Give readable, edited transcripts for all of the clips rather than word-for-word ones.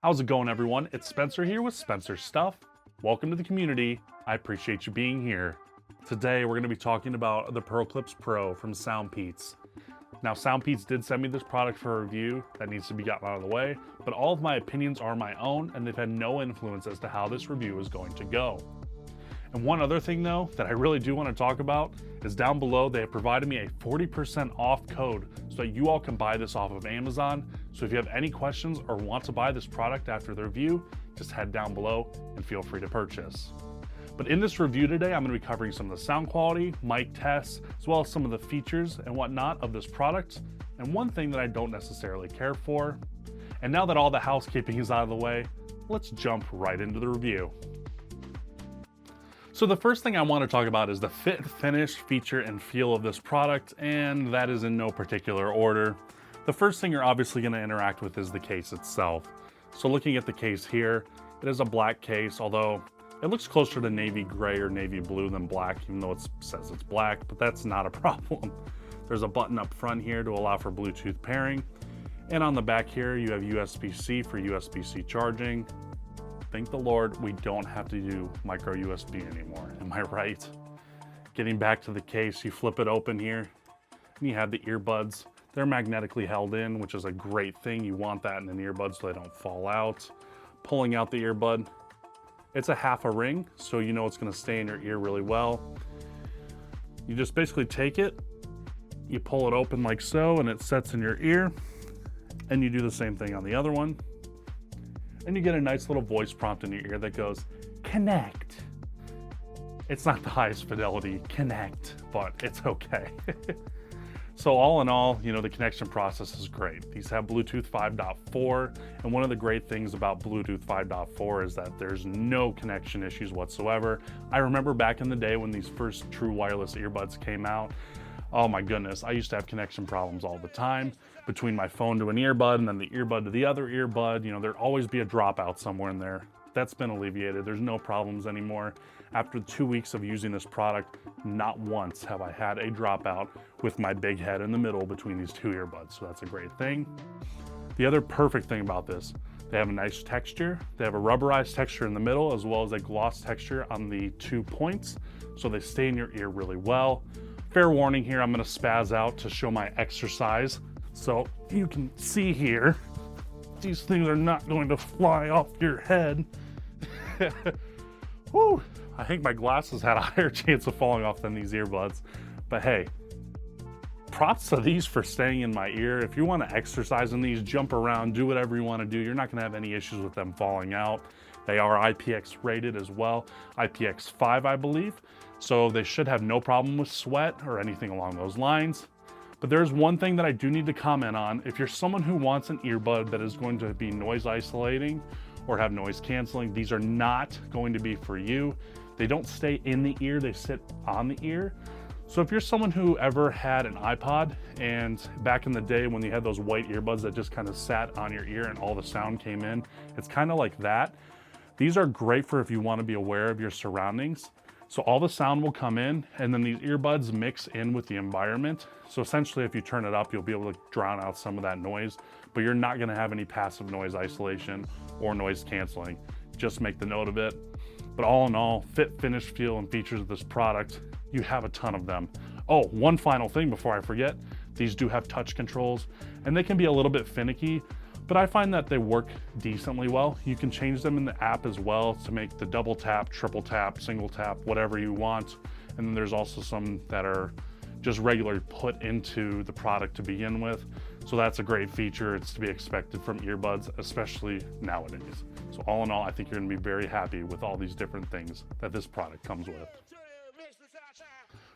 How's it going, everyone? It's Spencer here with Spencer Stuff. Welcome to the community. I appreciate you being here. Today, we're going to be talking about the PearlClip Pro from SoundPEATS. Now, SoundPEATS did send me this product for a review that needs to be gotten out of the way, but all of my opinions are my own, and they've had no influence as to how this review is going to go. And one other thing, though, that I really do want to talk about is down below, they have provided me a 40% off code so that you all can buy this off of Amazon. So if you have any questions or want to buy this product after the review, just head down below and feel free to purchase. But in this review today, I'm going to be covering some of the sound quality, mic tests, as well as some of the features and whatnot of this product, and one thing that I don't necessarily care for. And now that all the housekeeping is out of the way, let's jump right into the review. So the first thing I want to talk about is the fit, finish, feature, and feel of this product, and that is in no particular order. The first thing you're obviously going to interact with is the case itself. So looking at the case here, it is a black case, although it looks closer to navy gray or navy blue than black, even though it says it's black, but that's not a problem. There's a button up front here to allow for Bluetooth pairing. And on the back here, you have USB-C for USB-C charging. Thank the Lord, we don't have to do micro USB anymore, am I right? Getting back to the case, you flip it open here, and you have the earbuds. They're magnetically held in, which is a great thing. You want that in an earbud so they don't fall out. Pulling out the earbud, it's a half a ring, so you know it's gonna stay in your ear really well. You just basically take it, you pull it open like so, and it sets in your ear, and you do the same thing on the other one. And you get a nice little voice prompt in your ear that goes, connect. It's not the highest fidelity connect, but it's okay. So all in all, you know, the connection process is great. These have Bluetooth 5.4, and one of the great things about Bluetooth 5.4 is that there's no connection issues whatsoever. I remember back in the day when these first true wireless earbuds came out, oh my goodness, I used to have connection problems all the time between my phone to an earbud and then the earbud to the other earbud. You know, there'd always be a dropout somewhere in there. That's been alleviated. There's no problems anymore. After 2 weeks of using this product, not once have I had a dropout with my big head in the middle between these two earbuds. So that's a great thing. The other perfect thing about this, they have a nice texture. They have a rubberized texture in the middle as well as a gloss texture on the 2 points. So they stay in your ear really well. Fair warning here, I'm gonna spaz out to show my exercise. So you can see here, these things are not going to fly off your head. Whew, I think my glasses had a higher chance of falling off than these earbuds. But hey, props to these for staying in my ear. If you wanna exercise in these, jump around, do whatever you wanna do, you're not gonna have any issues with them falling out. They are IPX rated as well, IPX5, I believe. So they should have no problem with sweat or anything along those lines. But there's one thing that I do need to comment on. If you're someone who wants an earbud that is going to be noise isolating or have noise canceling, these are not going to be for you. They don't stay in the ear, they sit on the ear. So if you're someone who ever had an iPod, and back in the day when you had those white earbuds that just kind of sat on your ear and all the sound came in, it's kind of like that. These are great for if you want to be aware of your surroundings. So all the sound will come in, and then these earbuds mix in with the environment. So essentially, if you turn it up, you'll be able to drown out some of that noise, but you're not gonna have any passive noise isolation or noise canceling. Just make the note of it. But all in all, fit, finish, feel, and features of this product, you have a ton of them. Oh, one final thing before I forget, these do have touch controls, and they can be a little bit finicky, but I find that they work decently well. You can change them in the app as well to make the double tap, triple tap, single tap, whatever you want. And then there's also some that are just regularly put into the product to begin with. So that's a great feature. It's to be expected from earbuds, especially nowadays. So all in all, I think you're gonna be very happy with all these different things that this product comes with.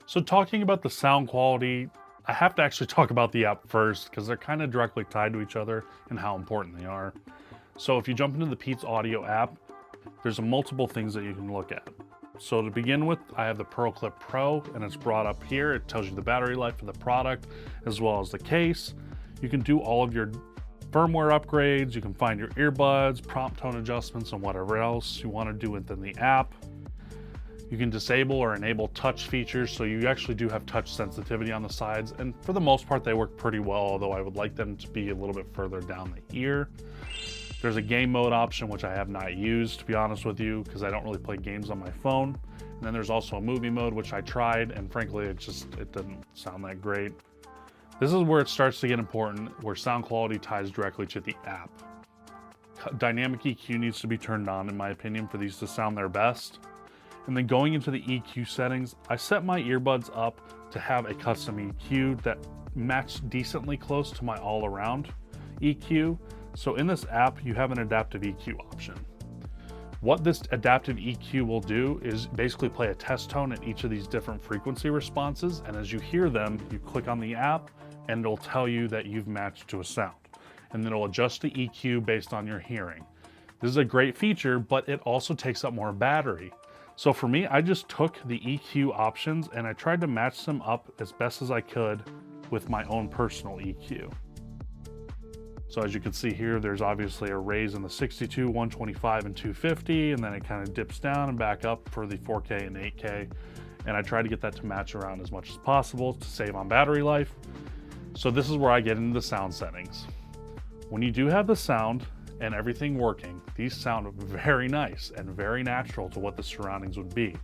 So talking about the sound quality, I have to actually talk about the app first because they're kind of directly tied to each other and how important they are. So if you jump into the PEATS Audio app, there's multiple things that you can look at. So to begin with, I have the PearlClip Pro, and it's brought up here. It tells you the battery life of the product as well as the case. You can do all of your firmware upgrades. You can find your earbuds, prompt tone adjustments, and whatever else you want to do within the app. You can disable or enable touch features, so you actually do have touch sensitivity on the sides, and for the most part they work pretty well, although I would like them to be a little bit further down the ear. There's a game mode option, which I have not used, to be honest with you, because I don't really play games on my phone. And then there's also a movie mode, which I tried, and frankly, it doesn't sound that great. This is where it starts to get important, where sound quality ties directly to the app. Dynamic EQ needs to be turned on, in my opinion, for these to sound their best. And then going into the EQ settings, I set my earbuds up to have a custom EQ that matched decently close to my all-around EQ. So in this app, you have an adaptive EQ option. What this adaptive EQ will do is basically play a test tone at each of these different frequency responses, and as you hear them, you click on the app and it'll tell you that you've matched to a sound. And then it'll adjust the EQ based on your hearing. This is a great feature, but it also takes up more battery. So for me, I just took the EQ options and I tried to match them up as best as I could with my own personal EQ. So as you can see here, there's obviously a raise in the 62, 125, and 250, and then it kind of dips down and back up for the 4K and 8K. And I try to get that to match around as much as possible to save on battery life. So this is where I get into the sound settings. When you do have the sound and everything working, these sound very nice and very natural to what the surroundings would be.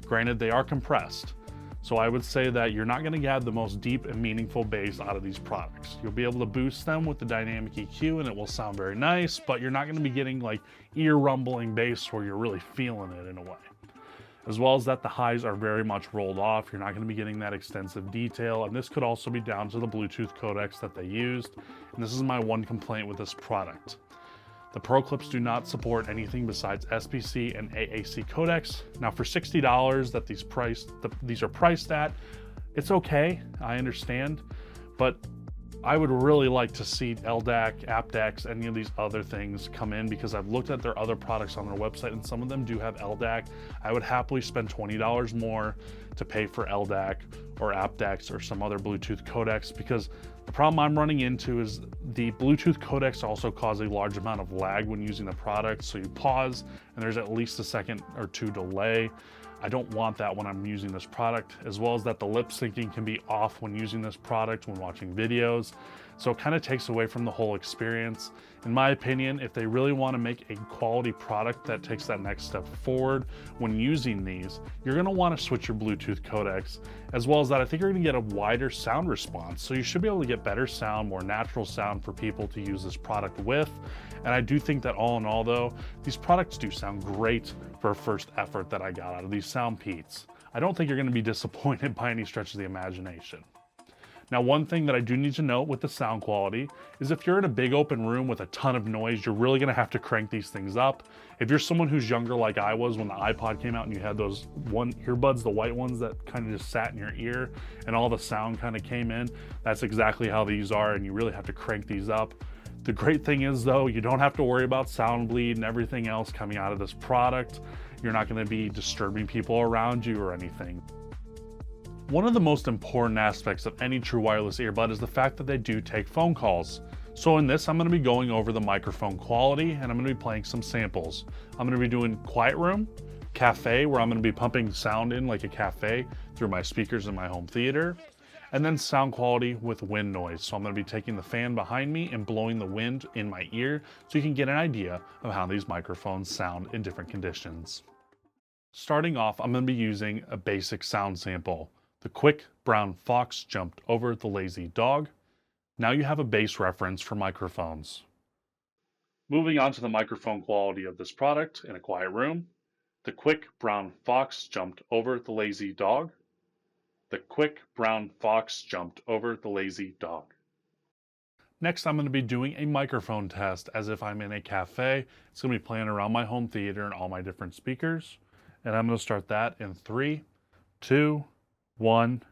Granted, they are compressed. So I would say that you're not going to get the most deep and meaningful bass out of these products. You'll be able to boost them with the dynamic EQ and it will sound very nice, but you're not going to be getting like ear rumbling bass where you're really feeling it in a way. As well as that the highs are very much rolled off. You're not going to be getting that extensive detail, and this could also be down to the Bluetooth codecs that they used. And this is my one complaint with this product. The PearlClips do not support anything besides SBC and AAC codecs. Now for $60 that these are priced at, it's okay, I understand, but I would really like to see LDAC, aptX, any of these other things come in, because I've looked at their other products on their website and some of them do have LDAC. I would happily spend $20 more to pay for LDAC or aptX or some other Bluetooth codecs, because the problem I'm running into is the Bluetooth codecs also cause a large amount of lag when using the product. So you pause and there's at least a second or two delay. I don't want that when I'm using this product, as well as that the lip syncing can be off when using this product when watching videos. So it kind of takes away from the whole experience. In my opinion, if they really want to make a quality product that takes that next step forward when using these, you're going to want to switch your Bluetooth codecs, as well as that I think you're going to get a wider sound response. So you should be able to get better sound, more natural sound for people to use this product with. And I do think that all in all though, these products do sound great for a first effort that I got out of these SoundPEATS. I don't think you're going to be disappointed by any stretch of the imagination. Now, one thing that I do need to note with the sound quality is if you're in a big open room with a ton of noise, you're really going to have to crank these things up. If you're someone who's younger like I was when the iPod came out and you had those earbuds, the white ones that kind of just sat in your ear and all the sound kind of came in, that's exactly how these are, and you really have to crank these up. The great thing is though, you don't have to worry about sound bleed and everything else coming out of this product. You're not going to be disturbing people around you or anything. One of the most important aspects of any true wireless earbud is the fact that they do take phone calls. So in this, I'm going to be going over the microphone quality and I'm going to be playing some samples. I'm going to be doing quiet room, cafe, where I'm going to be pumping sound in like a cafe through my speakers in my home theater, and then sound quality with wind noise. So I'm going to be taking the fan behind me and blowing the wind in my ear so you can get an idea of how these microphones sound in different conditions. Starting off, I'm going to be using a basic sound sample. The quick brown fox jumped over the lazy dog. Now you have a base reference for microphones. Moving on to the microphone quality of this product in a quiet room. The quick brown fox jumped over the lazy dog. The quick brown fox jumped over the lazy dog. Next, I'm going to be doing a microphone test as if I'm in a cafe. It's going to be playing around my home theater and all my different speakers. And I'm going to start that in 3, 2, 1.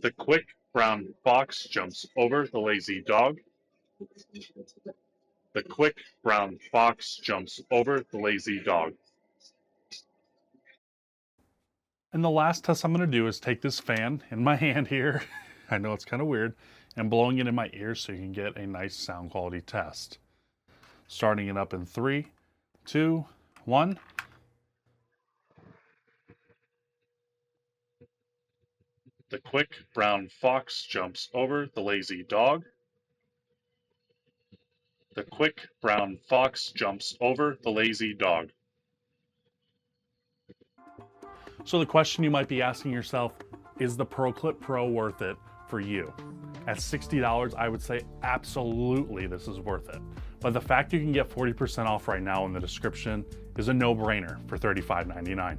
The quick brown fox jumps over the lazy dog. The quick brown fox jumps over the lazy dog. And the last test I'm going to do is take this fan in my hand here, I know it's kind of weird, and blowing it in my ear so you can get a nice sound quality test. Starting it up in 3, 2, 1. The quick brown fox jumps over the lazy dog. The quick brown fox jumps over the lazy dog. So the question you might be asking yourself, is the PearlClip Pro worth it for you? At $60, I would say absolutely this is worth it. But the fact you can get 40% off right now in the description is a no-brainer for $35.99.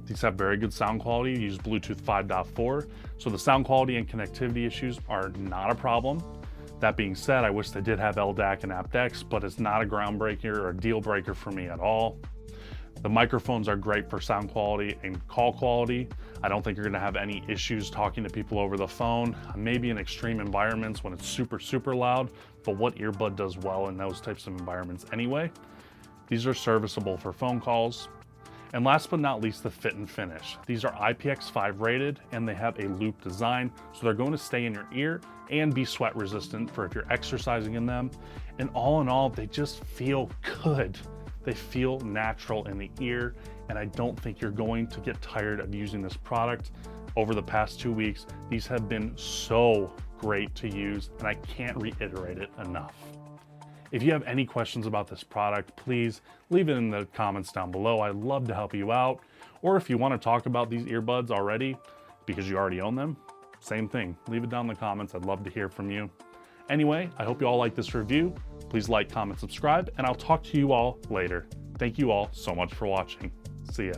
These have very good sound quality. You use Bluetooth 5.4, so the sound quality and connectivity issues are not a problem. That being said, I wish they did have LDAC and aptX, but it's not a groundbreaker or a deal breaker for me at all. The microphones are great for sound quality and call quality. I don't think you're gonna have any issues talking to people over the phone, maybe in extreme environments when it's super, super loud, but what earbud does well in those types of environments anyway? These are serviceable for phone calls. And last but not least, the fit and finish. These are IPX5 rated and they have a loop design, so they're going to stay in your ear and be sweat resistant for if you're exercising in them. And all in all, they just feel good. They feel natural in the ear, and I don't think you're going to get tired of using this product. Over the past 2 weeks, these have been so great to use, and I can't reiterate it enough. If you have any questions about this product, please leave it in the comments down below. I'd love to help you out. Or if you want to talk about these earbuds already, because you already own them, same thing. Leave it down in the comments. I'd love to hear from you. Anyway, I hope you all like this review. Please like, comment, subscribe, and I'll talk to you all later. Thank you all so much for watching. See ya.